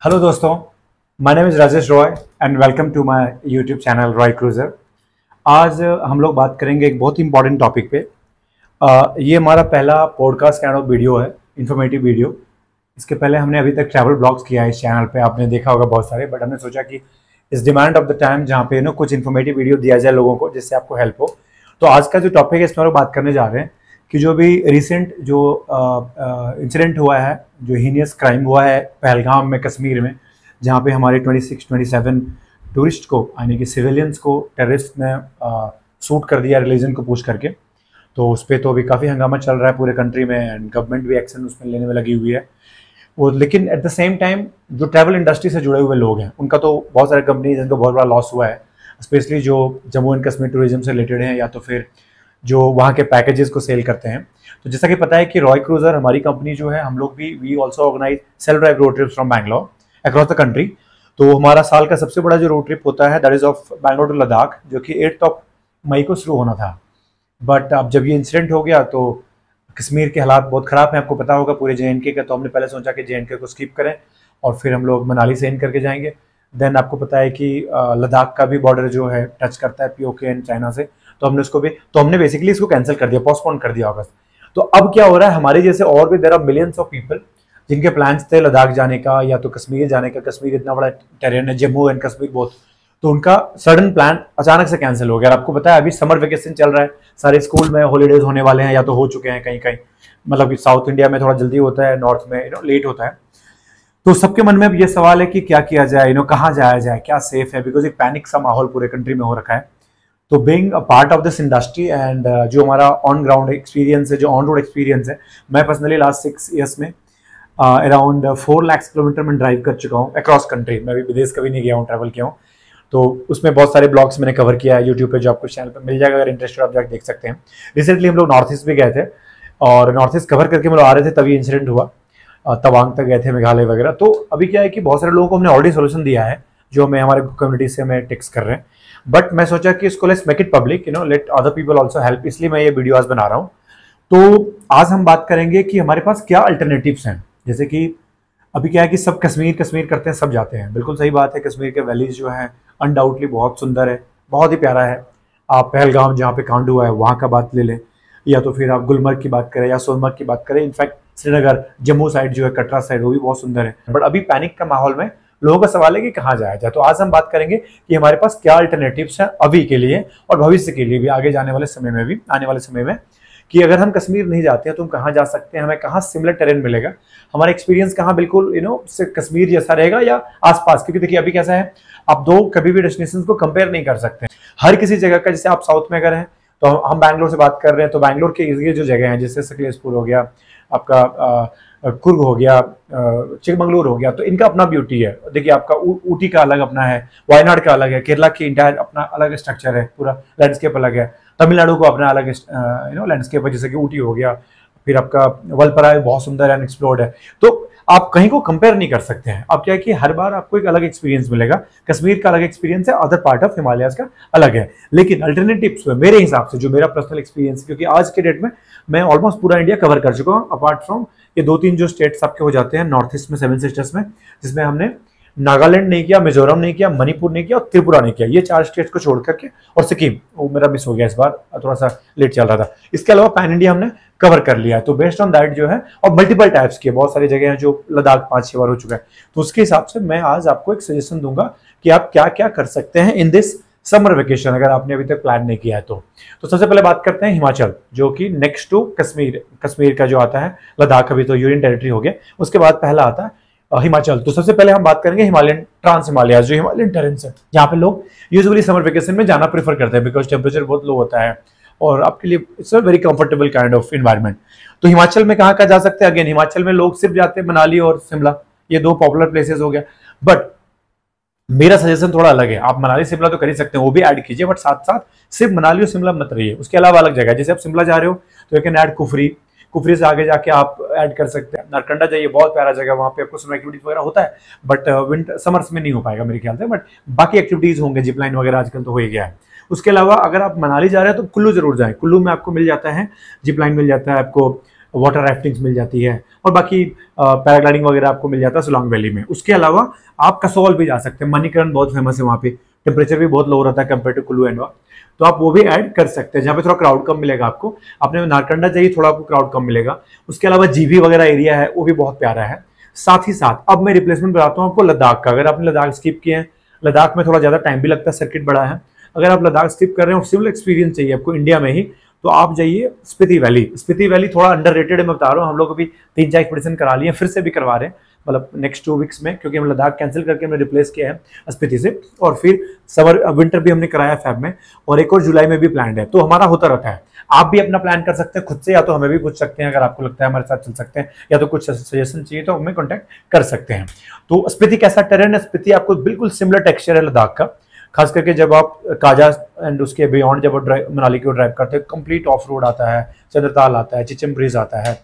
Hello दोस्तों, my name is Rajesh Roy and welcome to my YouTube channel Roy cruiser. आज हम लोग बात करेंगे एक बहुत ही इंपॉर्टेंट टॉपिक पे। ये हमारा पहला पॉडकास्ट काइंड ऑफ वीडियो है, इन्फॉर्मेटिव वीडियो। इसके पहले हमने अभी तक ट्रैवल ब्लॉग्स किया है इस चैनल पे, आपने देखा होगा बहुत सारे, बट हमने सोचा कि इस डिमांड ऑफ द टाइम जहाँ पे कुछ इन्फॉर्मेटिव वीडियो दिया जाए लोगों को जिससे आपको हेल्प हो। तो आज का जो टॉपिक है इसमें हम लोग बात करने जा रहे हैं कि जो भी रिसेंट जो इंसिडेंट हुआ है, जो हीनियस क्राइम हुआ है पहलगाम में, कश्मीर में, जहाँ पे हमारे 26-27 टूरिस्ट को, यानी कि सिविलियंस को टेररिस्ट ने शूट कर दिया रिलीजन को पूछ करके। तो उस पर तो अभी काफ़ी हंगामा चल रहा है पूरे कंट्री में एंड गवर्नमेंट भी एक्शन उसमें लेने में लगी हुई है वो। लेकिन एट द सेम टाइम जो ट्रैवल इंडस्ट्री से जुड़े हुए लोग हैं उनका तो बहुत सारे कंपनीज जिनको बहुत बड़ा लॉस हुआ है, स्पेशली जो जम्मू एंड कश्मीर टूरिज्म से रिलेटेड हैं या तो फिर जो वहाँ के पैकेजेस को सेल करते हैं। तो जैसा कि पता है कि रॉय क्रूज़र हमारी कंपनी जो है, हम लोग भी we also organise self drive road trips from Bangalore across the country. तो हमारा साल का सबसे बड़ा जो रोड ट्रिप होता है that is of Bangalore to Ladakh, जो कि 8 मई को शुरू होना था। बट अब जब ये इंसिडेंट हो गया तो कश्मीर के हालात बहुत ख़राब हैं, आपको पता होगा, पूरे JNK के। तो हमने पहले सोचा कि JNK को स्किप करें और फिर हम लोग मनाली से इन करके जाएंगे। देन आपको पता है कि लद्दाख का भी बॉर्डर जो है टच करता है POK एंड चाइना से, तो हमने बेसिकली इसको कैंसिल कर दिया, पोस्टपोन कर दिया अगस्त। तो अब क्या हो रहा है, हमारे जैसे और भी there are millions of people जिनके प्लान्स थे लद्दाख जाने का या तो कश्मीर जाने का। कश्मीर इतना बड़ा टेरेन है, जम्मू एंड कश्मीर बोथ, तो उनका सडन प्लान अचानक से कैंसिल हो गया। और आपको पता है अभी समर वेकेशन चल रहा है, सारे स्कूल में हॉलीडेज होने वाले हैं या तो हो चुके हैं कहीं कहीं, मतलब कि साउथ इंडिया में थोड़ा जल्दी होता है, नॉर्थ में लेट होता है। तो सबके मन में अब ये सवाल है कि क्या किया जाए, कहाँ जाया जाए, क्या सेफ है, बिकॉज एक पैनिक सा माहौल पूरे कंट्री में हो रखा है। तो being a part of this industry and जो हमारा ऑन ग्राउंड एक्सपीरियंस है, जो ऑन रोड एक्सपीरियंस है, मैं पर्सनली लास्ट 6 ईयर्स में अराउंड 4 लाख किलोमीटर में ड्राइव कर चुका हूँ अक्रॉस कंट्री। मैं भी विदेश कभी नहीं गया हूँ, ट्रैवल किया हूँ। तो उसमें बहुत सारे ब्लॉग्स मैंने कवर किया है यूट्यूब पे, जो आपको चैनल पे मिल जाएगा, अगर इंटरेस्टेड आप जाकर देख सकते हैं। रिसेंटली हम लोग नॉर्थ ईस्ट भी गए थे और नॉर्थ ईस्ट कवर करके हम लोग आ रहे थे तभी इंसिडेंट हुआ। तवांग तक गए थे, मेघालय वगैरह। तो अभी क्या है कि बहुत सारे लोगों को हमने ऑलरेडी सोल्यूशन दिया है जो हमें हमारे कम्युनिटी से हमें टेक्स्ट कर रहे हैं। बट मैं सोचा कि इसको let's make it public, let other people also help, इसलिए मैं ये वीडियो आज बना रहा हूँ। तो आज हम बात करेंगे कि हमारे पास क्या अल्टरनेटिव्स हैं। जैसे कि अभी क्या है कि सब कश्मीर कश्मीर करते हैं, सब जाते हैं, बिल्कुल सही बात है। कश्मीर के वैलीज जो हैं अनडाउटली बहुत सुंदर है, बहुत ही प्यारा है। आप पहलगाम जहाँ पे कांड हुआ है वहाँ का बात ले लें, या तो फिर आप गुलमर्ग की बात करें या सोनमर्ग की बात करें। इनफैक्ट श्रीनगर, जम्मू साइड जो है, कटरा साइड, वो भी बहुत सुंदर है। बट अभी पैनिक का माहौल में लोगों का सवाल है कि कहाँ जाया जाए। तो आज हम बात करेंगे कि हमारे पास क्या अल्टरनेटिव्स हैं अभी के लिए और भविष्य के लिए भी, आगे जाने वाले समय में भी, आने वाले समय में, कि अगर हम कश्मीर नहीं जाते हैं तो हम कहाँ जा सकते हैं, हमें कहाँ सिमिलर टेरेन मिलेगा, हमारा एक्सपीरियंस कहाँ बिल्कुल कश्मीर जैसा रहेगा या आसपास। क्योंकि देखिए अभी कैसा है, आप दो कभी भी डेस्टिनेशन को कंपेयर नहीं कर सकते हर किसी जगह का। जैसे आप साउथ में अगर हैं तो हम बैंगलोर से बात कर रहे हैं, तो बैंगलोर के इर्द जो जगह हैं, जैसे सकलेशपुर हो गया, आपका कुर्ग हो गया, चिकमंगलुरु हो गया, तो इनका अपना ब्यूटी है। देखिए आपका ऊटी का अलग अपना है, वायनाड का अलग है, केरला की इंटायर अपना अलग स्ट्रक्चर है, पूरा लैंडस्केप अलग है, तमिलनाडु को अपना अलग लैंडस्केप है, जैसे कि ऊटी हो गया, फिर आपका वलपराय बहुत सुंदर एंड एक्सप्लोर्ड है। तो आप कहीं को कंपेयर नहीं कर सकते हैं। अब क्या है कि हर बार आपको एक अलग एक्सपीरियंस मिलेगा, कश्मीर का अलग एक्सपीरियंस है, अदर पार्ट ऑफ हिमालयाज का अलग है। लेकिन अल्टरनेटिव्स में मेरे हिसाब से, जो मेरा पर्सनल एक्सपीरियंस, क्योंकि आज के डेट में मैं ऑलमोस्ट पूरा इंडिया कवर कर चुका हूँ, अपार्ट फ्रॉम ये 2-3 जो स्टेट्स आपके हो जाते हैं नॉर्थ ईस्ट में, 7 सिस्टर्स में, जिसमें हमने नागालैंड नहीं किया, मिजोरम नहीं किया, मणिपुर नहीं किया और त्रिपुरा नहीं किया। ये 4 स्टेट्स को छोड़ करके, और सिक्किम वो मेरा मिस हो गया इस बार, थोड़ा सा लेट चल रहा था। इसके अलावा पैन इंडिया हमने कवर कर लिया है। तो बेस्ड ऑन दैट जो है, और मल्टीपल टाइप्स की बहुत सारी जगह हैं, जो लद्दाख 5-6 बार हो चुका है, तो उसके हिसाब से मैं आज आपको एक सजेशन दूंगा कि आप क्या क्या कर सकते हैं इन दिस समर वेकेशन, अगर आपने अभी तक प्लान नहीं किया है तो। सबसे पहले बात करते हैं हिमाचल, जो कि नेक्स्ट टू कश्मीर का जो आता है। लद्दाख अभी तो यूनियन टेरिटरी हो गया, उसके बाद पहला आता है हिमाचल। तो सबसे पहले हम बात करेंगे हिमालयन ट्रांस हिमालयाज, जो हिमालयन टेरेन्स है, जहाँ पे लोग यूजुअली समर वेकेशन में जाना प्रेफर करते हैं, बिकॉज टेम्परेचर बहुत लो होता है और आपके लिए it's a very comfortable kind of environment. तो हिमाचल में कहाँ कहाँ जा सकते हैं? अगेन हिमाचल में लोग सिर्फ जाते हैं मनाली और शिमला, ये 2 पॉपुलर प्लेसेस हो गया। बट मेरा सजेशन थोड़ा अलग है। आप मनाली शिमला तो कर ही सकते हैं, वो भी ऐड कीजिए, बट साथ साथ सिर्फ मनाली और शिमला मत रहिए, उसके अलावा अलग जगह, जैसे आप शिमला जा रहे हो तो यू कैन ऐड कुफरी से आगे जाके आप ऐड कर सकते हैं। नरकंडा जाइए, बहुत प्यारा जगह, वहाँ पे आपको समर एक्टिविटीज वगैरह होता है, बट विंटर समर्स में नहीं हो पाएगा मेरे ख्याल से, बट बाकी एक्टिविटीज होंगे, जिप लाइन वगैरह आजकल तो हो ही गया है। उसके अलावा अगर आप मनाली जा रहे हैं तो कुल्लू जरूर जाएं। कुल्लू में आपको मिल जाता है जिप लाइन, मिल जाता है आपको वाटर राफ्टिंग्स मिल जाती है, और बाकी पैराग्लाइडिंग वगैरह आपको मिल जाता है सोलांग वैली में। उसके अलावा आप कसौल भी जा सकते हैं, मणिकरण बहुत फेमस है, वहाँ पे टेम्परेचर भी बहुत लो रहता है कंपेयर टू कुल्लू एंड तो आप वो भी ऐड कर सकते हैं, जहाँ पे थोड़ा क्राउड कम मिलेगा आपको। अपने नारकंडा जाइए, थोड़ा आपको क्राउड कम मिलेगा। उसके अलावा जीभी वगैरह एरिया है, वो भी बहुत प्यारा है। साथ ही साथ अब मैं रिप्लेसमेंट बताता हूँ आपको लद्दाख का। अगर आपने लद्दाख स्किप किए हैं, लद्दाख में थोड़ा ज्यादा टाइम भी लगता है, सर्किट बड़ा है। अगर आप लद्दाख स्किप कर रहे हैं और सिमिलर एक्सपीरियंस चाहिए आपको इंडिया में ही, तो आप जाइए स्पीति वैली। स्पीति वैली थोड़ा अंडररेटेड है, मैं बता रहा हूँ। हम लोग अभी 3-4 एक्सपीडिशन करा लिए, फिर से भी करवा रहे हैं, मतलब नेक्स्ट 2 वीक्स में, क्योंकि हम लद्दाख कैंसिल करके हमने रिप्लेस किया है स्पीति से। और फिर समर विंटर भी हमने कराया फेब में, और एक और जुलाई में भी प्लान है। तो हमारा होता रहता है। आप भी अपना प्लान कर सकते हैं खुद से, या तो हमें भी पूछ सकते हैं अगर आपको लगता है हमारे साथ चल सकते हैं, या तो कुछ सजेशन चाहिए तो हमें कॉन्टैक्ट कर सकते हैं। तो स्पीति कैसा टेरेन है? स्पीति आपको बिल्कुल सिमिलर टेक्सचर है लद्दाख का, खास करके जब आप काजा एंड उसके बियॉन्ड जब मनाली की ओर ड्राइव करते हैं, कंप्लीट ऑफ रोड आता है, चंद्रताल आता है, चिचम ब्रिज आता है,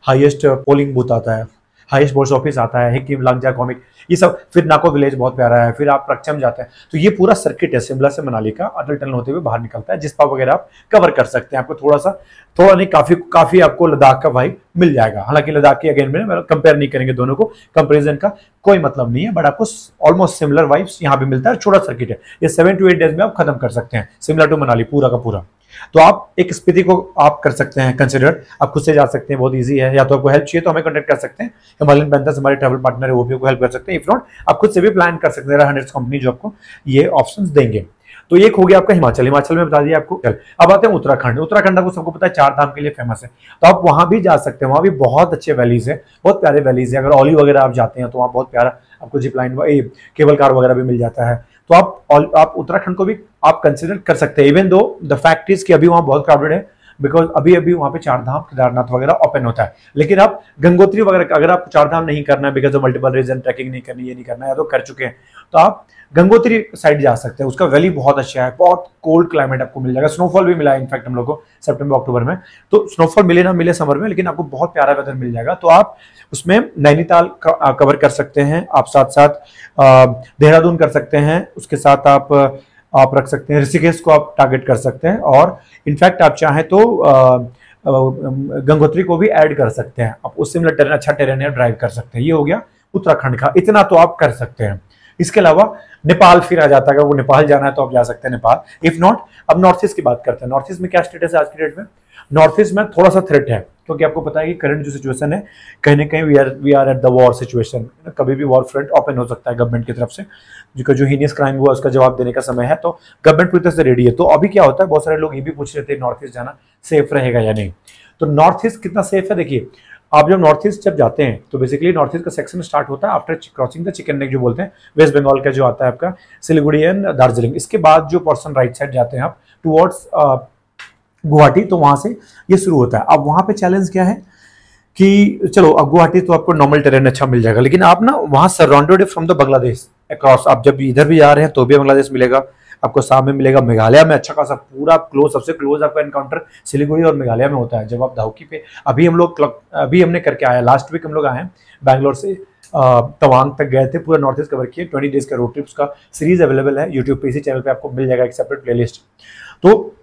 हाईएस्ट पोलिंग बूथ आता है, हाईएस्ट पोस्ट ऑफिस आता है, हिकिम लांगजा कॉमिक, ये सब। फिर नाको विलेज बहुत प्यारा है, फिर आप रक्षम जाते हैं। तो ये पूरा सर्किट है शिमला से मनाली का, अटल टनल होते हुए बाहर निकलता है, जिसपा वगैरह आप कवर कर सकते हैं। आपको थोड़ा नहीं, काफी आपको लद्दाख का वाइब मिल जाएगा। हालांकि लद्दाख की अगेन में कंपेयर नहीं करेंगे दोनों को, कंपेरिजन का कोई मतलब नहीं है, बट आपको ऑलमोस्ट सिमिलर वाइब्स यहाँ पे मिलता है। छोटा सर्किट है, ये 7 to 8 डेज में आप खत्म कर सकते हैं, सिमिलर टू मनाली पूरा का पूरा। तो आप एक स्पीति को आप कर सकते हैं कंसिडर, आप खुद से जा सकते हैं, बहुत इजी है। या तो आपको हेल्प चाहिए तो हमें कॉन्टेक्ट कर सकते हैं, हिमालयन पैंथर्स हमारे ट्रैवल पार्टनर है, वो भी आपको हेल्प कर सकते हैं। इफ नॉट, आप खुद से भी प्लान कर सकते हैं, 100 कंपनी जो आपको ये ऑप्शंस देंगे। तो एक हो गया आपका हिमाचल में बता दिया आपको। अब आते हैं उत्तराखंड। उत्तराखंड आपको सबको पता है 4 धाम के लिए फेमस है, तो आप वहां भी जा सकते हैं। वहां भी बहुत अच्छे वैलीज है, बहुत प्यारे वैलीज है। अगर ओली वगैरह आप जाते हैं तो वहाँ बहुत प्यारा आपको जिप लाइन, केबल कार वगैरह भी मिल जाता है। तो आप उत्तराखंड को भी आप कंसिडर कर सकते हैं, even though the fact is कि अभी वहाँ बहुत क्राउडेड है, बिकॉज अभी वहाँ पे 4 धाम केदारनाथ वगैरह ओपन होता है। लेकिन आप गंगोत्री वगैरह, अगर आपको 4 धाम नहीं करना है because of multiple reason, trekking नहीं करनी, ये नहीं करना है, या तो कर चुके हैं, तो आप गंगोत्री साइड जा सकते हैं। उसका वैली बहुत अच्छा है, बहुत कोल्ड क्लाइमेट आपको मिल जाएगा। स्नोफॉल भी मिला है इनफैक्ट हम लोग को सितंबर अक्टूबर में, तो स्नोफॉल मिले ना मिले समर में, लेकिन आपको बहुत प्यारा वेदर मिल जाएगा। तो आप उसमें नैनीताल कवर कर सकते हैं, आप साथ साथ देहरादून कर सकते हैं, उसके साथ आप रख सकते हैं ऋषिकेश को आप टारगेट कर सकते हैं, और इनफैक्ट आप चाहें तो गंगोत्री को भी ऐड कर सकते हैं। आप उससे मिला अच्छा टेरेन है, ड्राइव कर सकते हैं। ये हो गया उत्तराखंड का, इतना तो आप कर सकते हैं। इसके अलावा नेपाल फिर आ जाता है, अगर वो नेपाल जाना है तो आप जा सकते हैं नेपाल। इफ नॉट, अब नॉर्थ ईस्ट की बात करते हैं। नॉर्थ ईस्ट में क्या स्टेटस है आज की डेट में? नॉर्थ ईस्ट में थोड़ा सा थ्रेट है, क्योंकि आपको पता है कि करंट जो सिचुएशन है, कहीं ना कहीं we are at the war situation. कभी भी वॉर फ्रंट ओपन हो सकता है गवर्नमेंट की तरफ से, जो हीनियस क्राइम हुआ उसका जवाब देने का समय है, तो गवर्नमेंट पूरी तरह से रेडी है। तो अभी क्या होता है, बहुत सारे लोग ये भी पूछ रहे थे नॉर्थ ईस्ट जाना सेफ रहेगा या नहीं। तो नॉर्थ ईस्ट कितना सेफ है, देखिए आप जब नॉर्थ ईस्ट जब जाते हैं तो बेसिकली नॉर्थ ईस्ट का सेक्शन स्टार्ट होता है after crossing the chicken neck जो बोलते हैं, वेस्ट बंगाल का जो आता है आपका सिलीगुड़ी एंड दार्जिलिंग। इसके बाद जो पर्सन राइट साइड जाते हैं आप टुवर्ड्स गुवाहाटी, तो वहां से ये शुरू होता है। अब वहां पे चैलेंज क्या है कि चलो अब गुवाहाटी तो आपको नॉर्मल टेरेन अच्छा मिल जाएगा, लेकिन आप ना वहां surrounded from the Bangladesh across, आप जब इधर भी जा रहे हैं तो भी बांग्लादेश मिलेगा आपको, सामने मिलेगा मेघालय में अच्छा खासा पूरा क्लोज, सबसे क्लोज आपका एनकाउंटर सिलीगुड़ी और मेघालय में होता है। जब आप धाउकी पे अभी हमने करके आया, लास्ट वीक हम लोग आए हैं बैंगलोर से तवांग तक गए थे, पूरा नॉर्थ ईस्ट कवर किए। 20 डेज का रोड ट्रिप्स का सीरीज अवेलेबल है यूट्यूब पे, इसी चैनल पे आपको मिल जाएगा एक सेपरेट प्लेलिस्ट। तो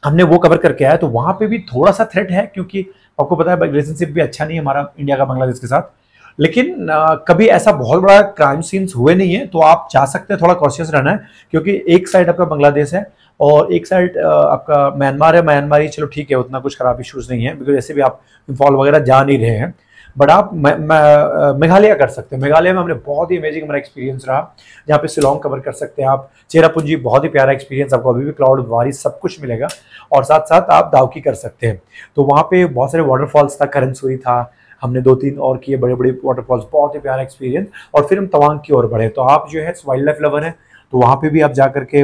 हमने वो कवर करके आया। तो वहां पे भी थोड़ा सा थ्रेट है, क्योंकि आपको पता है रिलेशनशिप भी अच्छा नहीं है हमारा इंडिया का बांग्लादेश के साथ, लेकिन कभी ऐसा बहुत बड़ा क्राइम सीन्स हुए नहीं है। तो आप जा सकते हैं, थोड़ा कॉशियस रहना है, क्योंकि एक साइड आपका बांग्लादेश है और एक साइड आपका म्यांमार है। म्यांमार ही चलो ठीक है, उतना कुछ खराब इश्यूज नहीं है, बिकॉज ऐसे भी आप इम्फॉल वगैरह जा नहीं रहे हैं। बट आप मेघालय कर सकते हैं। मेघालय में हमने बहुत ही अमेजिंग हमारा एक्सपीरियंस रहा, जहाँ पे शिलोंग कवर कर सकते हैं आप, चेरापूंजी बहुत ही प्यारा एक्सपीरियंस, आपको अभी भी क्लाउड बारिश सब कुछ मिलेगा, और साथ साथ आप दावकी कर सकते हैं। तो वहाँ पे बहुत सारे वाटरफॉल्स था, करनसुई था, हमने 2-3 और किए बड़े बड़े वाटरफॉल्स, बहुत ही प्यारा एक्सपीरियंस। और फिर हम तवांग की ओर बढ़े। तो आप जो है वाइल्ड लाइफ लवर है तो वहाँ पे भी आप जा करके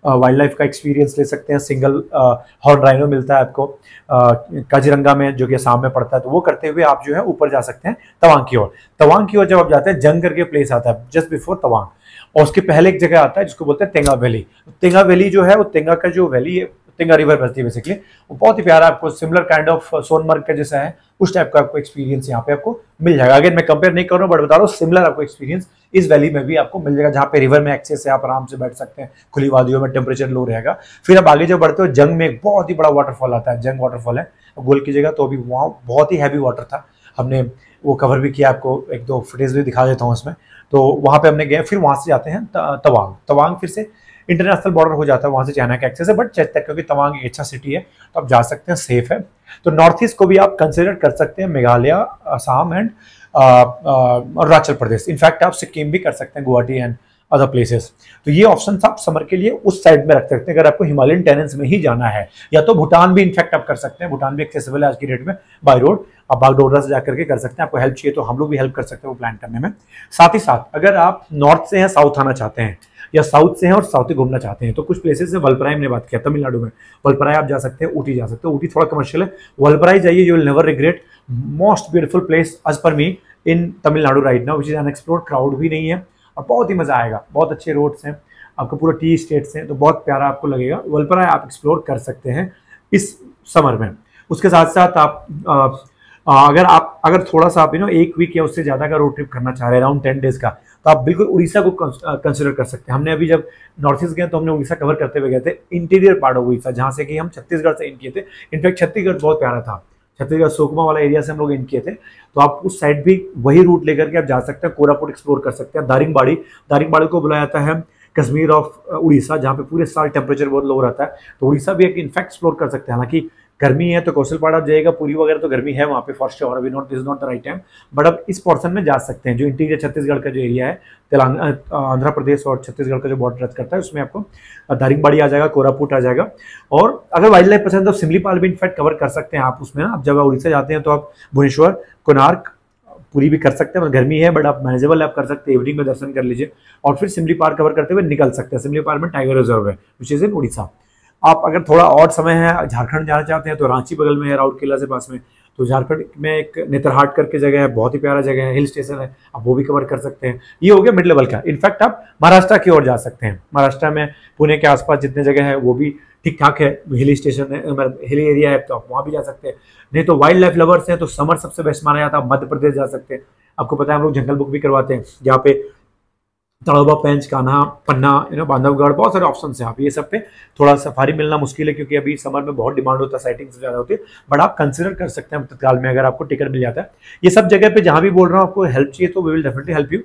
वाइल्ड लाइफ का एक्सपीरियंस ले सकते हैं। सिंगल हॉर्न राइनो मिलता है आपको काजीरंगा में, जो कि असम में पड़ता है। तो वो करते हुए आप जो है ऊपर जा सकते हैं तवांग की ओर। तवांग की ओर जब आप जाते हैं, जंग करके प्लेस आता है जस्ट बिफोर तवांग, और उसके पहले एक जगह आता है जिसको बोलते हैं तेंगा वैली। तेंगा वैली जो है वो तेंगा का जो वैली है, तेंगा रिवर बहती है बेसिकली, वो बहुत ही प्यारा, आपको सिमिलर काइंड ऑफ सोनमर्ग का जैसा है उस टाइप का आपको एक्सपीरियंस यहाँ पे आपको मिल जाएगा। अगर मैं कंपेयर नहीं कर रहा हूँ, बट बता रहा हूँ सिमिलर आपको एक्सपीरियंस इस वैली में भी आपको मिल जाएगा, जहाँ पे रिवर में एक्सेस है, आप आराम से बैठ सकते हैं, खुली वादियों में टेम्परेचर लो रहेगा। फिर अब आगे जब बढ़ते हो, जंग में एक बहुत ही बड़ा वाटरफॉल आता है, जंग वाटरफॉल है, गूगल कीजिएगा, तो अभी वहाँ बहुत ही हैवी वाटर था। हमने वो कवर भी किया, आपको एक दो फुटेज भी दिखा देता हूँ उसमें। तो वहाँ पे हमने गए, फिर वहाँ से जाते हैं तवांग फिर से इंटरनेशनल बॉर्डर हो जाता है, वहाँ से चाइना का एक्सेस है, बट क्योंकि तवांग एक अच्छा सिटी है तो आप जा सकते हैं, सेफ है। तो नॉर्थ ईस्ट को भी आप कंसिडर कर सकते हैं, मेघालय, असम एंड अरुणाचल प्रदेश। इनफैक्ट आप सिक्किम भी कर सकते हैं, गुवाहाटी एंड अदर प्लेसेस। तो ये ऑप्शन आप समर के लिए उस साइड में रख सकते हैं अगर आपको हिमालयन टेरेंस में ही जाना है। या तो भूटान भी इनफैक्ट आप कर सकते हैं, भूटान भी एक्सेसिबल है आज की डेट में बाय रोड, आप बागडोगरा से जाकर के कर सकते हैं। आपको हेल्प चाहिए तो हम लोग भी हेल्प कर सकते हैं वो प्लान करने में। साथ ही साथ अगर आप नॉर्थ से हैं साउथ आना चाहते हैं, या साउथ से हैं और साउथ ही घूमना चाहते हैं, तो कुछ प्लेसेस है, वलपराई हमने बात किया तमिलनाडु में, वलपराई आप जा सकते हैं, ऊटी जा सकते हैं। ऊटी थोड़ा कमर्शियल है, वलपराई जाइए, you will never regret. Most beautiful place as per me in Tamil Nadu right now, which is unexplored, crowd भी नहीं है और बहुत ही मजा आएगा। बहुत अच्छे रोड्स हैं, आपको पूरा टी स्टेट्स हैं, तो बहुत प्यारा आपको लगेगा। वलपराई आप एक्सप्लोर कर सकते हैं इस समर में। उसके साथ साथ आप अगर थोड़ा सा आप एक वीक या उससे ज्यादा का रोड ट्रिप करना चाह रहे हैं, अराउंड 10 डेज का, तो आप बिल्कुल उड़ीसा को कंसिडर कर सकते हैं। हमने अभी जब नॉर्थ ईस्ट गए तो हमने उड़ीसा कवर करते हुए गए थे, इंटीरियर पार्ट ऑफ उड़ीसा, जहां से कि हम छत्तीसगढ़ से इन किए थे। इनफैक्ट छत्तीसगढ़ बहुत प्यारा था, छत्तीसगढ़ सुकमा वाला एरिया से हम लोग इन किए थे। तो आप उस साइड भी वही रूट लेकर के आप जा सकते हैं, कोरापुट एक्सप्लोर कर सकते हैं। दारिंगबाड़ी को बुलाया जाता है कश्मीर ऑफ उड़ीसा, जहाँ पे पूरे साल टेम्परेचर बहुत लो रहता है, तो उड़ीसा भी एक इनफैक्ट एक्सप्लोर कर सकते हैं। हालांकि गर्मी है तो कौशलपाड़ा जाएगा, पूरी वगैरह तो गर्मी है वहाँ पे फॉर श्योर, अभी this is not the right time, but अब इस पोर्शन में जा सकते हैं जो इंटीरियर छत्तीसगढ़ का जो एरिया है, आंध्र प्रदेश और छत्तीसगढ़ का जो बॉर्डर टच करता है, उसमें आपको दारिंगबाड़ी आ जाएगा, कोरापुट आ जाएगा। और अगर वाइल्ड लाइफ पसंद है तो सिमलीपाल भी इनफैक्ट कवर कर सकते हैं आप उसमें ना। आप जब उड़ीसा जाते हैं तो आप भुवनेश्वर, कोणार्क पूरी भी कर सकते हैं, गर्मी है बट आप मैनेजेबल है, आप कर सकते हैं, इवनिंग में दर्शन कर लीजिए और फिर सिमली पार्क कवर करते हुए निकल सकते हैं। सिमली पार्क में टाइगर रिजर्व है विच इज इन उड़ीसा। आप अगर थोड़ा और समय है, झारखंड जाना चाहते हैं तो रांची बगल में है, राउरकेला से पास में, तो झारखंड में एक नेतरहाट करके जगह है, बहुत ही प्यारा जगह है, हिल स्टेशन है, आप वो भी कवर कर सकते हैं। ये हो गया मिड लेवल का। इनफैक्ट आप महाराष्ट्र की ओर जा सकते हैं, महाराष्ट्र में पुणे के आसपास जितने जगह है वो भी ठीक ठाक है, हिली स्टेशन है, हिली एरिया है, तो आप वहाँ भी जा सकते हैं। नहीं तो वाइल्ड लाइफ लवर्स हैं तो समर सबसे बेस्ट माना जाता है, मध्य प्रदेश जा सकते हैं। आपको पता है हम लोग जंगल बुक भी करवाते हैं, जहाँ पे तड़ोबा, पेंच, कान्हा, पन्ना, बांधवगढ़, बहुत सारे ऑप्शन हैं। आप ये सब पे थोड़ा सफारी मिलना मुश्किल है क्योंकि अभी समर में बहुत डिमांड होता है, साइटिंग्स ज़्यादा होती है, बट आप कंसिडर कर सकते हैं तत्काल में अगर आपको टिकट मिल जाता है। ये सब जगह पे जहाँ भी बोल रहा हूँ, आपको हेल्प चाहिए तो we will definitely help you.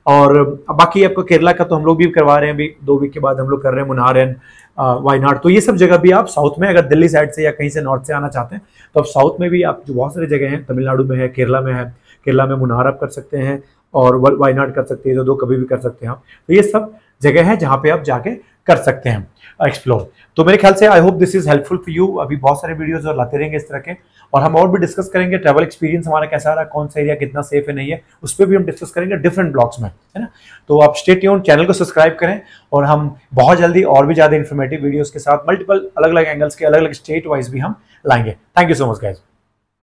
और बाकी आपको केरला का तो हम लोग भी करवा रहे हैं, अभी 2 वीक के बाद हम लोग कर रहे हैं मुन्नार एंड वायनाड। तो ये सब जगह भी आप साउथ में, अगर दिल्ली साइड से या कहीं से नॉर्थ से आना चाहते हैं तो आप साउथ में भी आप जो बहुत सारी जगह हैं, तमिलनाडु में है, केरला में है, केरला में मुन्नार आप कर सकते हैं और वायनाड कर सकते हैं, जो 2 कभी भी कर सकते हैं आप। तो ये सब जगह है जहाँ पे आप जाके कर सकते हैं एक्सप्लोर। तो मेरे ख्याल से I hope this is helpful for you. अभी बहुत सारे वीडियोस और लाते रहेंगे इस तरह के, और हम और भी डिस्कस करेंगे ट्रैवल एक्सपीरियंस हमारा कैसा रहा, कौन सा एरिया कितना सेफ है नहीं है, उस पर भी हम डिस्कस करेंगे डिफरेंट ब्लॉग्स में, है ना। तो आप स्टे ट्यून्ड, चैनल को सब्सक्राइब करें और हम बहुत जल्दी और भी ज़्यादा इन्फॉर्मेटिव वीडियोज़ के साथ मल्टीपल अलग अलग एंगल्स के अलग अलग स्टेट वाइज भी हम लाएंगे। Thank you so much guys.